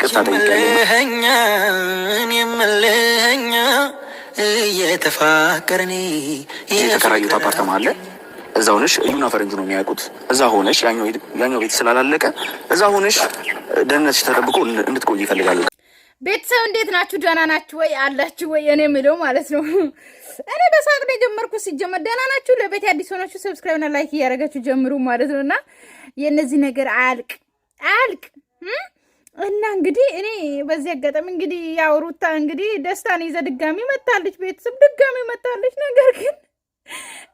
ይቅርታ ጠይቄያለሁ። እየተፋቀረኒ የተከራዩት አፓርታማ አለ። እዛ ሆነሽ እዩና ፈረንጁ ነው የሚያውቁት። እዛ ሆነሽ ያኛው ቤት ስላላለቀ እዛ ሆነሽ ደህንነትሽ ተጠብቆ እንድትቆይ ይፈልጋሉ። ቤተሰብ እንዴት ናችሁ? ደህና ናችሁ ወይ? አላችሁ ወይ? እኔ የምለው ማለት ነው እኔ በሳቅ ነው የጀመርኩት። ሲጀመር ደህና ናችሁ? ለቤት አዲስ ሆናችሁ ሰብስክራይብ እና ላይክ እያደረጋችሁ ጀምሩ ማለት ነውና የነዚህ ነገር አያልቅ እና እንግዲህ እኔ በዚህ አጋጣሚ እንግዲህ ያው ሩታ እንግዲህ ደስታን ይዘ ድጋሚ መጣለች። ቤተሰብ ድጋሚ መጣለች። ነገር ግን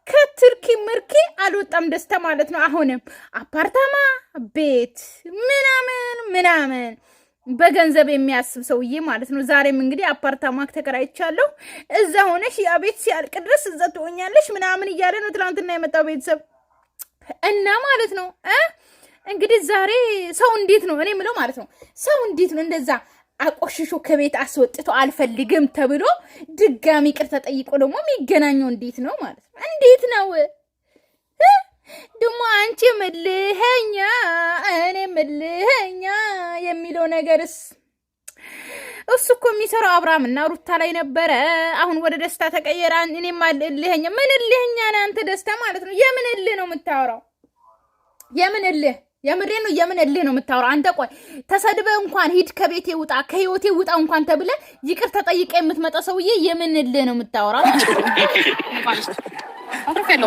ከትርኪ ምርኪ አልወጣም ደስታ ማለት ነው። አሁንም አፓርታማ ቤት ምናምን በገንዘብ የሚያስብ ሰውዬ ማለት ነው። ዛሬም እንግዲህ አፓርታማ ተከራይቻለሁ እዛ ሆነሽ ያ ቤት ሲያልቅ ድረስ እዛ ትሆኛለሽ ምናምን እያለ ነው ትናንትና የመጣው ቤተሰብ እና ማለት ነው እንግዲህ ዛሬ ሰው እንዴት ነው እኔ ምለው ማለት ነው ሰው እንዴት ነው እንደዛ አቆሽሾ ከቤት አስወጥቶ አልፈልግም ተብሎ ድጋሚ ይቅርታ ጠይቆ ደግሞ የሚገናኘው እንዴት ነው ማለት ነው? እንዴት ነው ደግሞ አንቺ ምልህኛ እኔ ምልህኛ የሚለው ነገርስ? እሱ እኮ የሚሰራው አብርሃም እና ሩታ ላይ ነበረ። አሁን ወደ ደስታ ተቀየረ። እኔም አልልህኛ ምን ልህኛ አንተ ደስታ ማለት ነው። የምን እልህ ነው የምታወራው? የምን እልህ? የምሬ ነው። የምን እልህ ነው የምታወራው አንተ? ቆይ ተሰድበ እንኳን ሂድ ከቤቴ ውጣ ከህይወቴ ውጣ እንኳን ተብለ ይቅር ተጠይቀ የምትመጣ ሰውዬ የምን እልህ ነው የምታወራው?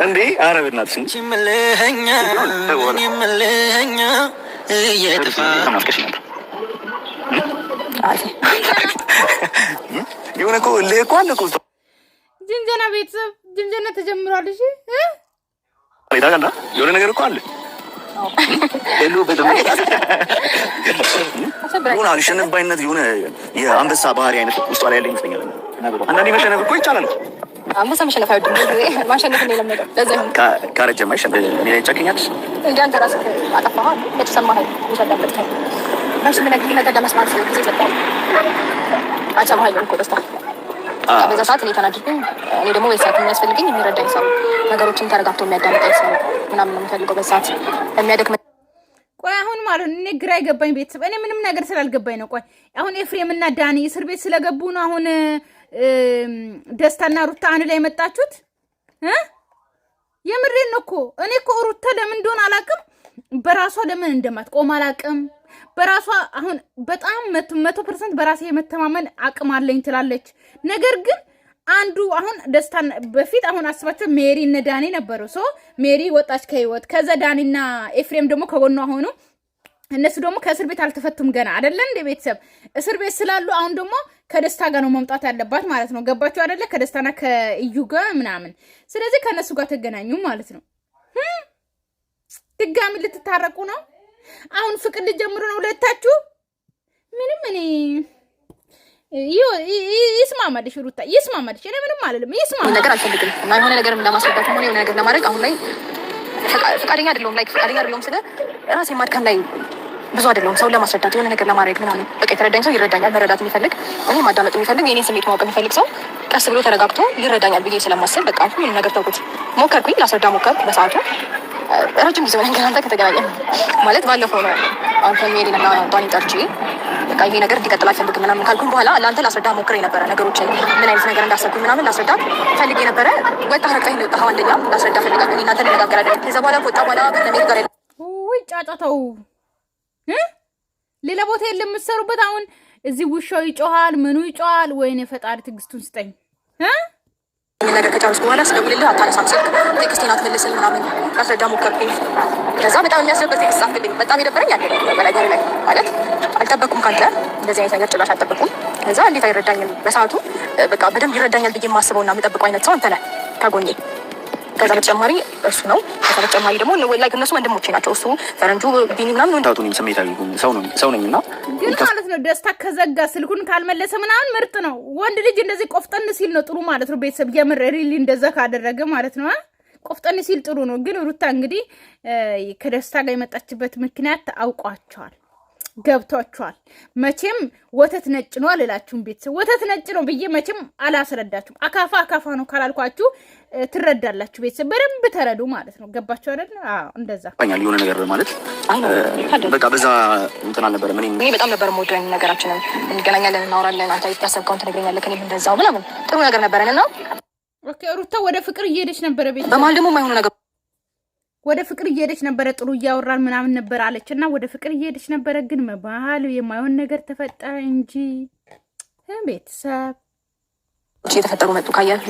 እንዴ አረብናት እንጂ ምልህኛ ምልህኛ እየተፋናፍከሽ ነበር። የሆነ እኮ እልህ እኮ አለ እኮ ጅንጀና ቤተሰብ ጅንጀና ተጀምሯል። እሺ ታውቃለህ የሆነ ነገር እኮ አለ የሆነ አልሸነፍባይነት የሆነ የአንበሳ ባህሪ አይነት ውስጧ ላይ ያለ ይመስለኛል። አንዳንዴ መሸነፍ እኮ ይቻላል። አንበሳ መሸነፍ አይወድም። ማሸነፍ ነው የለመደው። ለዛ ነው ካረጀማ ይሸነፍ እኔ ላይ ጨክኛለሽ እንዴ? አንተ ራስህ አጠፋህ የተሰማህ ይሸነፍበት ነው። ማሽ ምን ነገር ለመስማት ጊዜ ሰጣው አጫማህ እኮ ደስታ በዛ ሰዓት እኔ ተናድርኩኝ። እኔ ደግሞ በሰዓት የሚያስፈልገኝ የሚረዳኝ ሰው ነገሮችን ተረጋግቶ የሚያዳምጠኝ ሰው ምናምን ነው የምፈልገው በሰዓት የሚያደክመ። ቆይ አሁን ማለት እኔ ግራ ይገባኝ ቤተሰብ፣ እኔ ምንም ነገር ስላልገባኝ ነው። ቆይ አሁን ኤፍሬም እና ዳኒ እስር ቤት ስለገቡ ነው አሁን ደስታና ሩታ አንድ ላይ መጣችሁት? የምሬን ነው እኮ እኔ እኮ ሩታ ለምን እንደሆነ አላውቅም፣ በራሷ ለምን እንደማትቆም አላውቅም። በራሷ አሁን በጣም 100% በራሴ የመተማመን አቅም አለኝ ትላለች። ነገር ግን አንዱ አሁን ደስታን በፊት አሁን አስባቸው ሜሪ እና ዳኒ ነበሩ። ሜሪ ወጣች ከህይወት። ከዛ ዳኒና ኤፍሬም ደግሞ ከጎኗ ሆኑ። እነሱ ደግሞ ከእስር ቤት አልተፈቱም ገና አይደለ እንደ ቤተሰብ እስር ቤት ስላሉ አሁን ደግሞ ከደስታ ጋር ነው መምጣት ያለባት ማለት ነው። ገባችሁ አይደለ? ከደስታና ከእዩ ጋር ምናምን። ስለዚህ ከነሱ ጋር ተገናኙ ማለት ነው። ድጋሚ ልትታረቁ ነው። አሁን ፍቅር ልጀምሩ ነው ሁለታችሁ። ምንም እኔ ይስማማልሽ ሩታ ይስማማልሽ። እኔ ምንም አልልም። ይስማማል ነገር አልፈልግም እና የሆነ ነገርም ለማስረዳት ሆነ የሆነ ነገር ለማድረግ አሁን ላይ ፈቃደኛ አይደለሁም። ፈቃደኛ አይደለሁም ስለ ራሴ ማድከም ላይ ብዙ አይደለሁም። ሰው ለማስረዳት የሆነ ነገር ለማድረግ ምናምን በቃ የተረዳኝ ሰው ይረዳኛል። መረዳት የሚፈልግ እኔ ማዳመጥ የሚፈልግ የኔን ስሜት ማወቅ የሚፈልግ ሰው ቀስ ብሎ ተረጋግቶ ይረዳኛል ብዬ ስለማስብ በቃ ሁሉንም ነገር ተውኩት። ሞከርኩኝ፣ ላስረዳ ሞከርኩ በሰዓቱ ረጅም ጊዜ ሆነኝ አንተ ከተገናኘን ማለት ባለፈው ነው። አንተ ሜሪና ዳኒ ጠርቼ በቃ ይሄ ነገር እንዲቀጥል አልፈልግም ምናምን ካልኩኝ በኋላ ለአንተ ላስረዳ ሞክሬ ነበረ። ነገሮችን ምን አይነት ነገር እንዳሰብኩኝ ምናምን ላስረዳ ፈልጌ ነበረ። ወጣ ረቀኝ ነው ታው አንደኛ ላስረዳ ፈልጋለሁ። እናንተ እንነጋገራለን። ከዛ በኋላ ወጣ በኋላ ከሜሪ ጋር ወይ ጫጫታው ሌላ ቦታ የለም የምትሰሩበት። አሁን እዚህ ውሻው ይጮሃል፣ ምኑ ይጮሃል። ወይኔ ፈጣሪ ትዕግስቱን ስጠኝ። ነገር ከጨረስኩ በኋላ ስደውልልህ አታነሳም ስልክ፣ ቴክስቴን አትመልስልኝ ምናምን ላስረዳ ሞከርኩኝ። ከዛ በጣም የሚያስረበት ቴክስት ጻፍልኝ። በጣም የደበረኝ ያለ በላይ ላይ ማለት አልጠበቁም ካንተ እንደዚህ አይነት ነገር ጭራሽ አልጠበቁም። ከዛ እንዴት አይረዳኝም በሰዓቱ በቃ በደንብ ይረዳኛል ብዬ የማስበውና የምጠብቀው አይነት ሰው አንተ ነህ ከጎኔ። ከዛ በተጨማሪ እሱ ነው። ከዛ በተጨማሪ ደግሞ ላይክ እነሱ ወንድሞቼ ናቸው። እሱ ፈረንጁ ቢኒ ምናምን ወንዳቱን ስሜታዊ ሰው ነኝና ግን ማለት ነው ደስታ ከዘጋ ስልኩን ካልመለሰ ምናምን ምርጥ ነው። ወንድ ልጅ እንደዚህ ቆፍጠን ሲል ነው ጥሩ ማለት ነው። ቤተሰብ የምር ሪሊ እንደዛ ካደረገ ማለት ነው ቆፍጠን ሲል ጥሩ ነው። ግን ሩታ እንግዲህ ከደስታ ጋር የመጣችበት ምክንያት አውቋቸዋል። ገብቷችኋል። መቼም ወተት ነጭ ነው አልላችሁም። ቤተሰብ ወተት ነጭ ነው ብዬ መቼም አላስረዳችሁም። አካፋ አካፋ ነው ካላልኳችሁ ትረዳላችሁ። ቤተሰብ በደንብ ተረዱ ማለት ነው። ገባችሁ አይደል? አዎ እንደዛ የሆነ ነገር ማለት በቃ በዛ እንትን አልነበረም። እኔ በጣም ነበር የምወደው ነገራችንን። እንገናኛለን፣ እናወራለን፣ አንተ ያሰብከውን ትነግረኛለህ፣ እኔም እንደዛው ምናምን ጥሩ ነገር ነበረን እና ኦኬ። ሩታ ወደ ፍቅር እየሄደች ነበረ። ቤተሰብ በመሀል ደግሞ የማይሆኑ ነገር ወደ ፍቅር እየሄደች ነበረ። ጥሩ እያወራን ምናምን ነበር አለች እና ወደ ፍቅር እየሄደች ነበረ። ግን መባል የማይሆን ነገር ተፈጠረ እንጂ ቤተሰብ የተፈጠሩ መጡ። ካየህ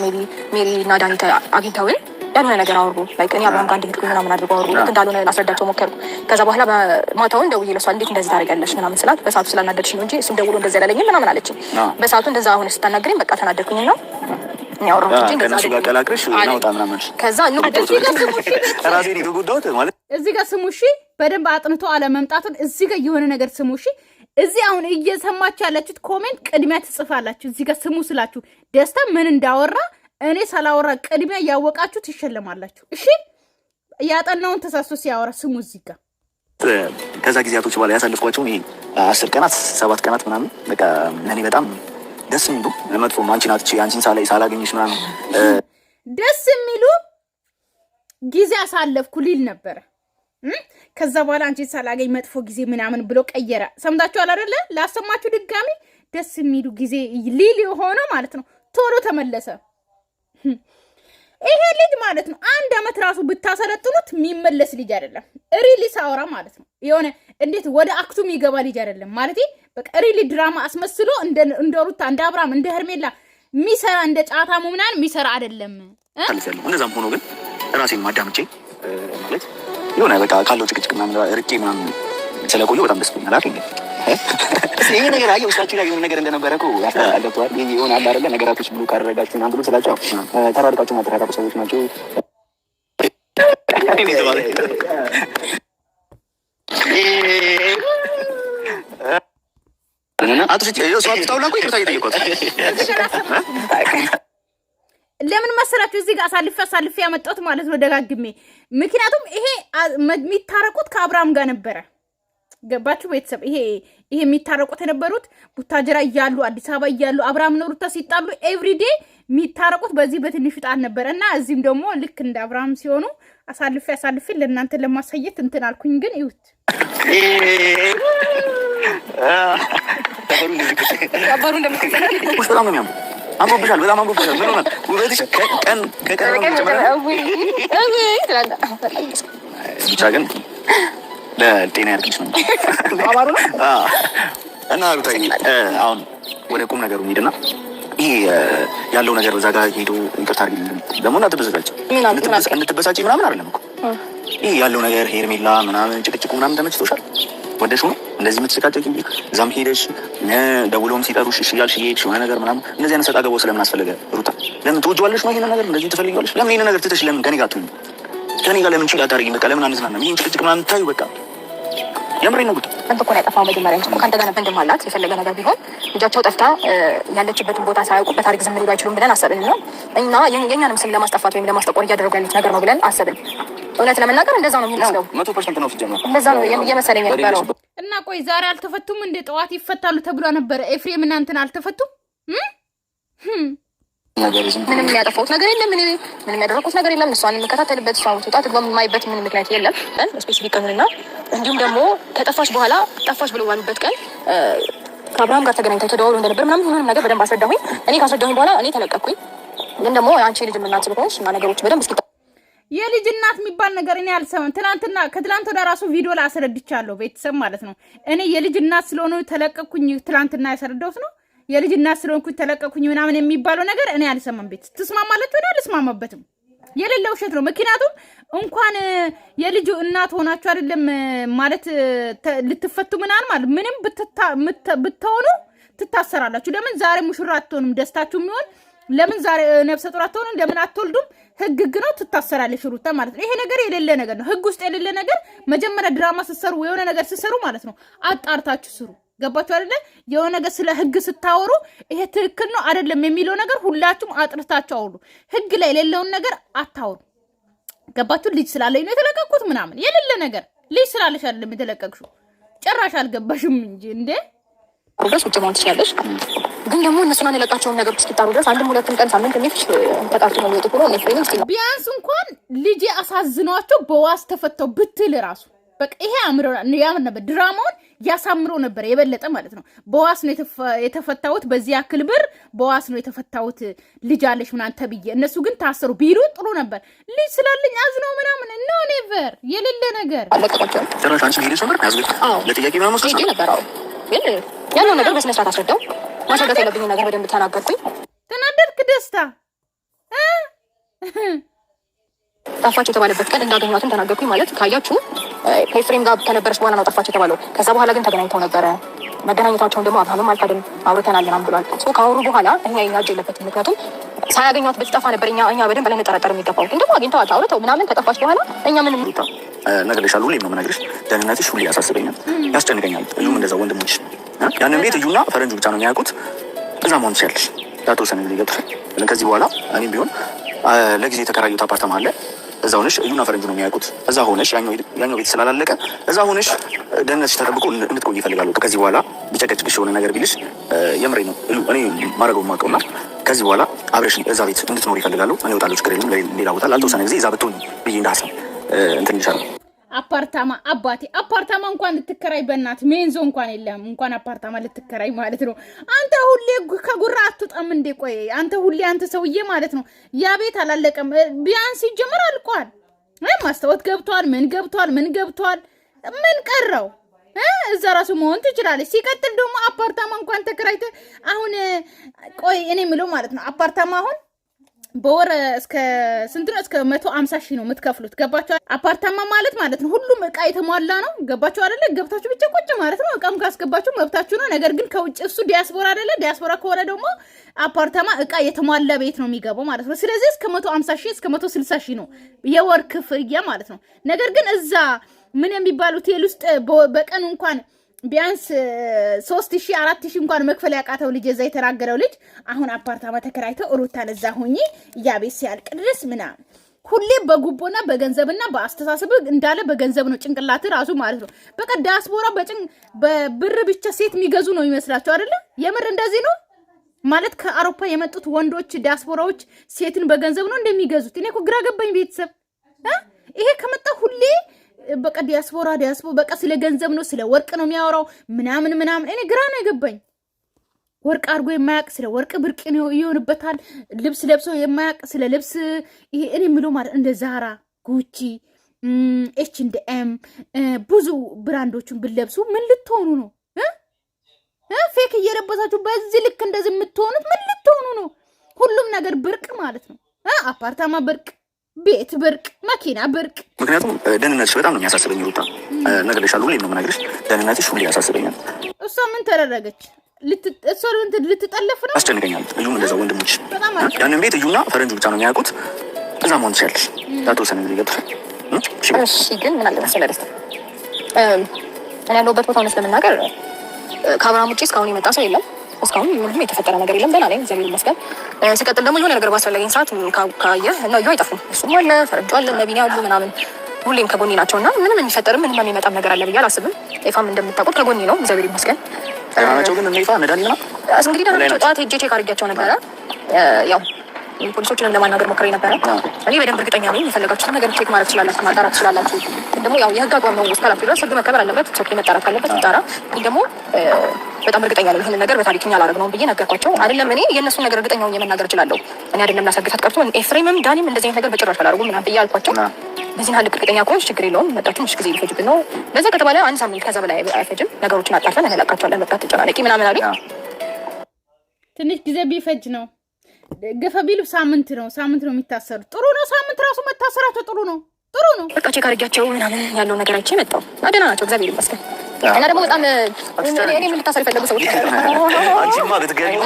ሜሪ እና ዳኒ አግኝተውን ያልሆነ ነገር አወሩ። ላይክ እኔ አብርሃም ጋር እንድሄድኩኝ ምናምን አድርገው አወሩ። ልክ እንዳልሆነ ላስረዳቸው ሞከርኩ። ከዛ በኋላ ማታውን ደውዬ ለሷ እንዴት እንደዚህ ታደርጊያለሽ ምናምን ስላት በሰዓቱ ስላናደድሽ ነው እንጂ እሱም ደውሎ እንደዚህ ያላለኝም ምናምን አለችኝ። በሰዓቱ እንደዛ አሁን ስታናግረኝ በቃ ተናደድኩኝ ነው ከእነሱ ጋር ቀላቅለሽ ናውጣ ምናምን ከዛ እዚህ ጋር ስሙ እሺ። በደንብ አጥንቶ አለመምጣቱን እዚህ ጋር የሆነ ነገር ስሙ እሺ። እዚህ አሁን እየሰማችሁ ያላችሁት ኮሜንት ቅድሚያ ትጽፋላችሁ። እዚህ ጋር ስሙ ስላችሁ ደስታ ምን እንዳወራ እኔ ሳላወራ ቅድሚያ ያወቃችሁ ትሸለማላችሁ። እሺ ያጠናውን ተሳስቶ ሲያወራ ስሙ እዚህ ጋር። ከዛ ጊዜያቶች በኋላ ያሳልፏቸውን ይሄ 10 ቀናት 7 ቀናት ምናምን በቃ እኔ በጣም ደስ የሚሉ መጥፎ አንቺን አጥቼ አንቺን ሳላገኝሽ ምናምን ደስ የሚሉ ጊዜ አሳለፍኩ ሊል ነበረ። ከዛ በኋላ አንቺን ሳላገኝ መጥፎ ጊዜ ምናምን ብሎ ቀየረ። ሰምታችኋል አይደለ? ላሰማችሁ ድጋሚ ደስ የሚሉ ጊዜ ሊል የሆነ ማለት ነው። ቶሎ ተመለሰ ይሄ ልጅ ማለት ነው። 1 አመት ራሱ ብታሰለጥኑት የሚመለስ ልጅ አይደለም። ሪሊ ሳወራ ማለት ነው የሆነ እንዴት ወደ አክቱም ይገባ ልጅ አይደለም ማለት በቃ ሪሊ ድራማ አስመስሎ እንደ ሩታ እንደ አብርሃም እንደ ሄርሜላ ሚሰራ እንደ ጫታሙ ምናምን ሚሰራ አይደለም። እንደዛም ሆኖ ግን ራሴን ማዳምጬ ማለት የሆነ በቃ ካለው ጭቅጭቅ ምናምን ርቄ ምናምን ስለቆዩ በጣም ደስ ብሎኛል። አትልኝ ይሄ ነገር አየሁ ውስጣችሁ ላይ የሆነ ነገር እንደነበረ እኮ ያስፈልጋል። ይሄ የሆነ አለ አይደለ ነገራቶች ብሎ ካረጋችሁ ምናምን ብሎ ስላቸው ተራርቃችሁ ማጥራታ ሰዎች ናቸው። ለምን መሰላችሁ እዚህ ጋር አሳልፌ ያመጣሁት ማለት ነው ደጋግሜ። ምክንያቱም ይሄ የሚታረቁት ከአብርሃም ጋር ነበረ። ገባችሁ ቤተሰብ? ይሄ የሚታረቁት የነበሩት ቡታጀራ እያሉ አዲስ አበባ እያሉ አብርሃም ነው ሩታ ሲጣሉ ኤቭሪዴ የሚታረቁት በዚህ በትንሹ ጣል ነበረ እና እዚህም ደግሞ ልክ እንደ አብርሃም ሲሆኑ አሳልፌ ለእናንተ ለማሳየት እንትን አልኩኝ። ግን ይሁት አምሮብሻል፣ በጣም አምሮብሻል። ምን ሆነ ውበትሽ ቀን ብቻ ግን ለጤና ያርግልሽ ነው እና ሩታዬ አሁን ወደ ቁም ነገሩ ሄድና ይሄ ያለው ነገር በዛ ጋር ሄዶ ይቅርታ አድርጊልኝ ደግሞ እንድትበሳጪ ምናምን አይደለም እኮ ይሄ ያለው ነገር ሄርሜላ ምናምን ጭቅጭቁ ምናምን ተመችቶሻል? ወደሽው ነው እንደዚህ የምትጨቃጨቂ? እዛም ሄደሽ ደውሎም ሲጠሩሽ እሺ እያልሽ እየሄድሽ የሆነ ነገር ምናምን እነዚህ አይነት ሰጣ ገባው ስለምን አስፈለገ? ሩታ ለምን ትወጂዋለሽ ነው ይሄን ነገር እንደዚህ ትፈልጊዋለሽ? ለምን ይሄን ነገር ትተሽ ለምን ከኔ ጋር አትሆኚም? ከኔ ጋር ለምን ችላ ታደርጊም? በቃ ለምን አንዝናናም? ይሄን ጭቅጭቅ ምናምን ታዩ በቃ የምሬን ነው። ጉድ አንተ እኮ ነው ያጠፋው። መጀመሪያ እንጂ ከአንተ ጋር ወንድም አላት። የፈለገ ነገር ቢሆን ልጃቸው ጠፍታ ያለችበትን ቦታ ሳያውቁ በታሪክ ዝም ሊሉ አይችሉም ብለን አሰብን ነው እና የኛንም ስም ለማስጠፋት ወይም ለማስጠቆር እያደረጉ ያሉት ነገር ነው ብለን አሰብን። እውነት ለመናገር እንደዛ ነው የሚመስለው። 100% ነው ሲጀምር እንደዛ ነው የመሰለኝ የነበረው። እና ቆይ ዛሬ አልተፈቱም እንደ ጠዋት ይፈታሉ ተብሎ ነበረ። ኤፍሬም እና እንትን አልተፈቱም። ምንም ያጠፋሁት ነገር የለም። ምንም ያደረኩት ነገር የለም። እሷን የምከታተልበት እሷን ትወጣ ትግባ የማይበት ምንም ምክንያት የለም። ስፔሲፊክ ቀንና እንዲሁም ደግሞ ከጠፋች በኋላ ጠፋች ብሎ ባሉበት ቀን ከአብርሃም ጋር ተገናኝተው ተደዋውለው እንደነበር ምናምን ሁሉንም ነገር በደንብ አስረዳሁኝ። እኔ ካስረዳሁኝ በኋላ እኔ ተለቀኩኝ። ግን ደግሞ አንቺ ልጅ እናት ስለሆንሽ እና ነገሮች በደንብ እስኪ የልጅ እናት የሚባል ነገር እኔ አልሰማም። ከትላንት ወደ ራሱ ቪዲዮ ላይ አስረድቻለሁ። ቤተሰብ ማለት ነው እኔ የልጅ እናት ስለሆነ ተለቀኩኝ። ትላንትና ያስረዳሁት ነው የልጅ እናት ስለሆንኩኝ ተለቀኩኝ ምናምን የሚባለው ነገር እኔ አልሰማም። ቤት ትስማማላችሁ? እኔ አልስማማበትም። የሌለ ውሸት ነው። ምክንያቱም እንኳን የልጅ እናት ሆናችሁ አይደለም ማለት ልትፈቱ ምናምን ማለት ምንም ብትሆኑ ትታሰራላችሁ። ለምን ዛሬ ሙሽራ አትሆኑም? ደስታችሁ የሚሆን ለምን ዛሬ ነፍሰ ጡር አትሆኑ? ለምን አትወልዱም? ህግ ነው ትታሰራለሽ ሩታ ማለት ነው። ይሄ ነገር የሌለ ነገር ነው። ህግ ውስጥ የሌለ ነገር መጀመሪያ ድራማ ስትሰሩ የሆነ ነገር ስትሰሩ ማለት ነው አጣርታችሁ ስሩ። ገባችሁ አይደለ? የሆነ ነገር ስለ ህግ ስታወሩ ይሄ ትክክል ነው አይደለም የሚለው ነገር ሁላችሁም አጥርታችሁ አውሩ። ህግ ላይ የሌለውን ነገር አታውሩ። ገባችሁ? ልጅ ስላለኝ ነው የተለቀቁት ምናምን የሌለ ነገር ልጅ ስላለሽ አይደለም የተለቀቅሽው። ጭራሽ አልገባሽም እንጂ እንዴ ፕሮግረስ ውጭ መሆን ትችላለሽ። ግን ደግሞ እነሱን አንለቃቸውን ነገሮች እስኪጣሩ ድረስ አንድም ሁለትም ቀን ሳምንት እንዴት ተጣርቶ ነው የሚወጡ ብሎ ነው። ቢያንስ እንኳን ልጄ አሳዝኗቸው በዋስ ተፈተው ብትል ራሱ በቃ ይሄ አምሮ ያምን ነበር። ድራማውን ያሳምሮ ነበር የበለጠ ማለት ነው። በዋስ ነው የተፈታውት፣ በዚህ ያክል ብር በዋስ ነው የተፈታውት ልጅ አለሽ ምናምን ተብዬ። እነሱ ግን ታሰሩ ቢሉ ጥሩ ነበር። ልጅ ስላለኝ አዝነው ምናምን ኖ ኔቨር የሌለ ነገር አለቀቃቸው። ሰራሽ አንቺ ሄደሽ ነበር ያዝልክ ለጥያቄ ምናምን ወስደሽ ነበር? አዎ ግን ያለው ነገር በስነ ስርዓት አስረዳው። ማስረዳት ያለብኝ ነገር በደንብ ተናገርኩኝ። ተናደድክ ደስታ ጠፋች የተባለበት ቀን እንዳገኘኋትም ተናገርኩኝ። ማለት ካያችሁ ከኤፍሬም ጋር ከነበረች በኋላ ነው ጠፋች የተባለው። ከዛ በኋላ ግን ተገናኝተው ነበረ። መገናኘታቸውን ደግሞ አብርሃምም አልካድም አውርተናል ምናምን ብሏል። ካወሩ በኋላ እኛ እጅ የለበትም። ምክንያቱም ሳያገኟት ብትጠፋ ነበር እኛ በደንብ ላይ እንጠራጠር የሚገባው። ግን ደግሞ አግኝተዋት አውርተው ምናምን ከጠፋች በኋላ እኛ ምንም እነግርሻለሁ። ሁሌም ነው የምነግርሽ፣ ደህንነትሽ ሁሌ ያሳስበኛል፣ ያስጨንቀኛል። እዩም እንደዛ ወንድሞች ያንን ቤት እዩና ፈረንጁ ብቻ ነው የሚያውቁት። እዛ መሆን ትችያለሽ ያተወሰነ ጊዜ ገብቶሻል። ስለዚህ በኋላ እኔም ቢሆን ለጊዜ የተከራዩት አፓርታማ አለ። እዛ ሆነሽ እዩና ፈረንጁ ነው የሚያውቁት። እዛ ሆነሽ ያኛው ቤት ስላላለቀ እዛ ሆነሽ ደህንነትሽ ተጠብቆ እንድትቆይ ይፈልጋሉ። ከዚህ በኋላ ቢጨቀጭቅሽ የሆነ ነገር ቢልሽ የምሬ ነው እኔ ማድረገው የማውቀውና ከዚህ በኋላ አብረሽ እዛ ቤት እንድትኖር ይፈልጋሉ። እኔ እወጣለሁ፣ ችግር የለም። ሌላ ቦታ ላልተወሰነ ጊዜ እዛ ብትሆኝ ብዬ እንደ ሀሳብ እንትን ይሻላል። አፓርታማ አባቴ አፓርታማ እንኳን ልትከራይ በእናት ሜንዞ እንኳን የለም። እንኳን አፓርታማ ልትከራይ ማለት ነው። አንተ ሁሌ ከጉራ አትወጣም እንዴ? ቆይ አንተ ሁሌ አንተ ሰውዬ ማለት ነው። ያ ቤት አላለቀም። ቢያንስ ይጀምር አልቋል። ማስታወት ገብቷል። ምን ገብቷል? ምን ቀረው? እዛ ራሱ መሆን ትችላለች። ሲቀጥል ደግሞ አፓርታማ እንኳን ተከራይተ አሁን ቆይ እኔ የምለው ማለት ነው አፓርታማ አሁን በወር እስከ ስንት ነው? እስከ 150 ሺህ ነው የምትከፍሉት። ገባችሁ? አፓርታማ ማለት ነው ሁሉም እቃ የተሟላ ነው። ገባችሁ አይደለ? ገብታችሁ ብቻ ቁጭ ማለት ነው። እቃም ካስገባችሁ መብታችሁ ነው። ነገር ግን ከውጭ እሱ ዲያስፖራ አይደለ? ዲያስፖራ ከሆነ ደግሞ አፓርታማ እቃ የተሟላ ቤት ነው የሚገባው ማለት ነው። ስለዚህ እስከ 150 ሺህ እስከ 160 ሺህ ነው የወር ክፍያ ማለት ነው። ነገር ግን እዛ ምን የሚባሉት ሆቴል ውስጥ በቀን እንኳን ቢያንስ 3000 4000 እንኳን መክፈል ያቃተው ልጅ እዛ የተናገረው ልጅ አሁን አፓርታማ ተከራይተው ሩታን እዛ ሆኜ ያ ቤት ሲያልቅ ድረስ ምናምን ሁሌ በጉቦና በገንዘብና በአስተሳሰብ እንዳለ በገንዘብ ነው ጭንቅላት ራሱ ማለት ነው። በቃ ዲያስፖራ በብር ብቻ ሴት የሚገዙ ነው ይመስላችሁ አይደለ? የምር እንደዚህ ነው ማለት ከአውሮፓ የመጡት ወንዶች ዲያስፖራዎች ሴትን በገንዘብ ነው እንደሚገዙት። እኔ እኮ ግራ ገባኝ ቤተሰብ። ይሄ ከመጣ ሁሌ በቃ ዲያስፖራ በቃ ስለ ገንዘብ ነው ስለ ወርቅ ነው የሚያወራው ምናምን እኔ ግራ ነው የገባኝ። ወርቅ አድርጎ የማያውቅ ስለ ወርቅ ብርቅ ነው ይሆንበታል። ልብስ ለብሶ የማያውቅ ስለ ልብስ ይሄ እኔ የምለው ማለት እንደ ዛራ፣ ጉቺ፣ ኤች&ኤም ብዙ ብራንዶችን ብለብሱ ምን ልትሆኑ ነው? ፌክ እየለበሳችሁ በዚህ ልክ እንደዚህ የምትሆኑት ምን ልትሆኑ ነው? ሁሉም ነገር ብርቅ ማለት ነው። አፓርታማ ብርቅ፣ ቤት ብርቅ፣ መኪና ብርቅ። ምክንያቱም ደህንነትሽ በጣም ነው የሚያሳስበኝ ሩታ። እነግርሻለሁ፣ ሁሌም ነው የምነግርሽ፣ ደህንነትሽ ሁሌ ያሳስበኛል። እሷ ምን ተደረገች? ልትጠለፍ ነው? አስጨንቀኛል። እዩም እንደዛ ወንድሞች ያንን ቤት እዩና ፈረንጁ ብቻ ነው የሚያውቁት። እዛ መሆን ትችያለሽ ያተወሰነ ጊዜ ገብቶሻል። እሺ ግን ምን አለ መሰለህ ደስታ፣ እኔ ያለሁበት ቦታ እውነት ለመናገር ከአብርሃም ውጭ እስካሁን የመጣ ሰው የለም። እስካሁን ምንም የተፈጠረ ነገር የለም። ደህና ነኝ እግዚአብሔር ይመስገን። ሲቀጥል ደግሞ የሆነ ነገር ባስፈለገኝ ሰዓት ካየህ እና እዩ አይጠፉም። እሱም አለ ፈረንጁ አለ ነቢኒ አሉ ምናምን ሁሌም ከጎኔ ናቸው እና ምንም የሚፈጠርም ምንም የሚመጣም ነገር አለ ብዬ አላስብም። ኤፋም እንደምታውቁት ከጎኔ ነው እግዚአብሔር ይመስገን። ናቸው ግን እኔ ነዳኒ ና እንግዲህ ደህና ናቸው። ጠዋት ሄጄ ቼክ አድርጊያቸው ነበረ። ያው ፖሊሶችንም ለማናገር ሞክሬ ነበረ። እኔ በደንብ እርግጠኛ ነኝ። የፈለጋችሁትን ነገር ቼክ ማድረግ ትችላላችሁ፣ ማጣራት ትችላላችሁ። ደግሞ ያው የህግ አግባብ ነው እስካላችሁ ድረስ ህግ መከበር አለበት። ቼክ መጣራት ካለበት ይጣራ። ግን ደግሞ በጣም እርግጠኛ ነኝ ይህንን ነገር በታሪክኛ አላደርግነውም ብዬ ነገርኳቸው። አይደለም እኔ የእነሱን ነገር እርግጠኛ ሆኜ መናገር እችላለሁ። እኔ አይደለም ላሳግታት ቀርቶ ኤፍሬምም ዳኒም እንደዚህ አይነት ነገር በጭራሽ አላደርጉም ምናምን ብዬ አልኳቸው። በዚህ ያህል እርግጠኛ ከሆንሽ ችግር የለውም፣ መጣችሁ ትንሽ ጊዜ ሊፈጅብን ነው። በዛ ከተባለ 1 ሳምንት ከዛ በላይ አይፈጅም። ነገሮችን አጣርተን እንለቃቸዋለን። በቃ ትጨናነቂ ምናምን አሉኝ። ትንሽ ጊዜ ቢፈጅ ነው ገፋ ቢሉ ሳምንት ነው የሚታሰሩት። ጥሩ ነው። ሳምንት ራሱ መታሰራቸው ጥሩ ነው። በቃ ቼክ አድርጊያቸው ምናምን ያለው ነገር አይቼ መጣሁ። ደህና ናቸው እግዚአብሔር ይመስገን። እና ደግሞ በጣም እኔ ምን ልታሰር የፈለጉ ሰዎች አንቺማ ብትገኙ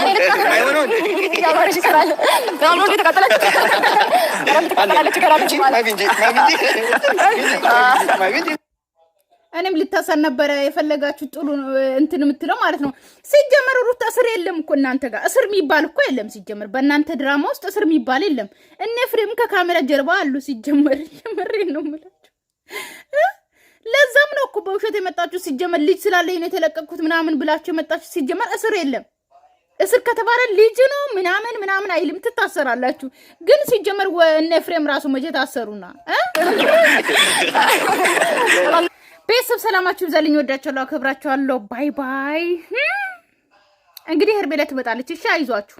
እኔም ልታሰር ነበረ የፈለጋችሁ ጥሩ እንትን የምትለው ማለት ነው። ሲጀመር ሩታ እስር የለም እኮ እናንተ ጋር እስር የሚባል እኮ የለም። ሲጀመር በእናንተ ድራማ ውስጥ እስር የሚባል የለም። እነ ፍሬም ከካሜራ ጀርባ አሉ። ሲጀመር የምሬን ነው የምላችሁ። ለዛም ነው እኮ በውሸት የመጣችሁ ሲጀመር ልጅ ስላለኝ ነው የተለቀቅኩት ምናምን ብላችሁ የመጣችሁ ሲጀመር እስር የለም እስር ከተባለ ልጅ ነው ምናምን አይልም ትታሰራላችሁ ግን ሲጀመር እነ ኤፍሬም ራሱ መቼ ታሰሩና ቤተሰብ ሰላማችሁ ይብዛልኝ ወዳችኋለሁ አከብራችኋለሁ ባይ ባይ እንግዲህ ሄርሜላ ትመጣለች እሺ አይዟችሁ